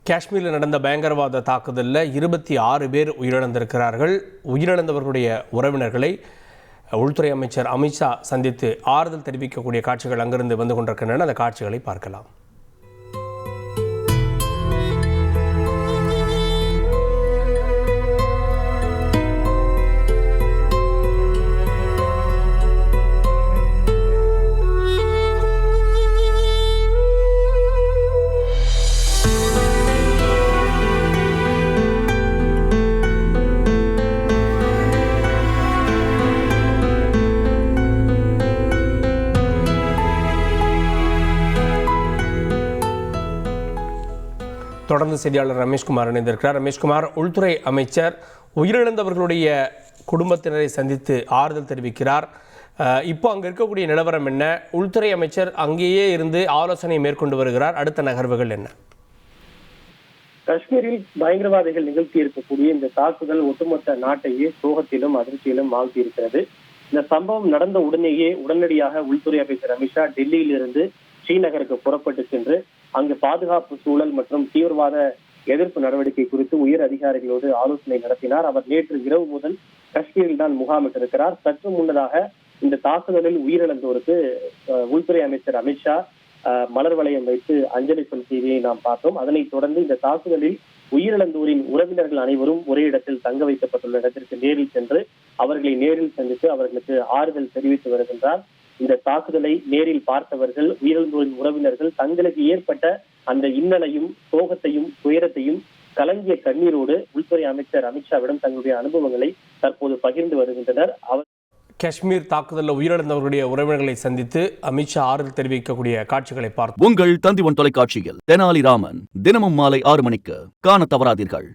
காஷ்மீரில் நடந்த பயங்கரவாத தாக்குதலில் 26 பேர் உயிரிழந்திருக்கிறார்கள். உயிரிழந்தவர்களுடைய உறவினர்களை உள்துறை அமைச்சர் அமித்ஷா சந்தித்து ஆறுதல் தெரிவிக்கக்கூடிய காட்சிகள் அங்கிருந்து வந்து கொண்டிருக்கின்றன. அந்த காட்சிகளை பார்க்கலாம். தொடர்ந்து செய்தியாளர் ரமேஷ்குமார் இணைந்திருக்கிறார். ரமேஷ்குமார், உள்துறை அமைச்சர் உயிரிழந்தவர்களுடைய குடும்பத்தினரை சந்தித்து ஆறுதல் தெரிவிக்கிறார். இப்போ அங்கே இருக்கக்கூடிய நிலவரம் என்ன? உள்துறை அமைச்சர் அங்கேயே இருந்து ஆலோசனை மேற்கொண்டு வருகிறார். அடுத்த நகர்வுகள் என்ன? காஷ்மீரில் பயங்கரவாதிகள் நிகழ்த்தி இருக்கக்கூடிய இந்த தாக்குதல் ஒட்டுமொத்த நாட்டையே சோகத்திலும் அதிர்ச்சியிலும் ஆழ்த்தி இருக்கிறது. இந்த சம்பவம் நடந்த உடனடியாக உள்துறை அமைச்சர் அமித்ஷா டெல்லியிலிருந்து ஸ்ரீநகருக்கு புறப்பட்டு சென்று அங்கு பாதுகாப்பு சூழல் மற்றும் தீவிரவாத எதிர்ப்பு நடவடிக்கை குறித்து உயர் அதிகாரிகளோடு ஆலோசனை நடத்தினார். அவர் நேற்று இரவு முதல் காஷ்மீரில் தான் முகாமிட்டிருக்கிறார். சற்று முன்னதாக இந்த தாக்குதலில் உயிரிழந்தோருக்கு உள்துறை அமைச்சர் அமித்ஷா மலர் வளையம் வைத்து அஞ்சலி செலுத்தியதை நாம் பார்த்தோம். அதனைத் தொடர்ந்து இந்த தாக்குதலில் உயிரிழந்தோரின் உறவினர்கள் அனைவரும் ஒரே இடத்தில் தங்க வைக்கப்பட்டுள்ள இடத்திற்கு நேரில் சென்று அவர்களை நேரில் சந்தித்து அவர்களுக்கு ஆறுதல் தெரிவித்து வருகின்றார். இந்த தாக்குதலை நேரில் பார்த்தவர்கள், உயிரிழந்தோரின் உறவினர்கள் தங்களுக்கு ஏற்பட்ட அந்த இன்னலையும் சோகத்தையும் துயரத்தையும் கலங்கிய கண்ணீரோடு உள்துறை அமைச்சர் அமித்ஷாவிடம் தங்களுடைய அனுபவங்களை தற்போது பகிர்ந்து வருகின்றனர். காஷ்மீர் தாக்குதலில் உயிரிழந்தவர்களுடைய உறவினர்களை சந்தித்து அமித்ஷா ஆறுதல் தெரிவிக்கக்கூடிய காட்சிகளை பார்த்து உங்கள் தந்தி ஒன் தொலைக்காட்சியில் தெனாலிராமன் தினமும் மாலை 6 மணிக்கு காண தவறாதீர்கள்.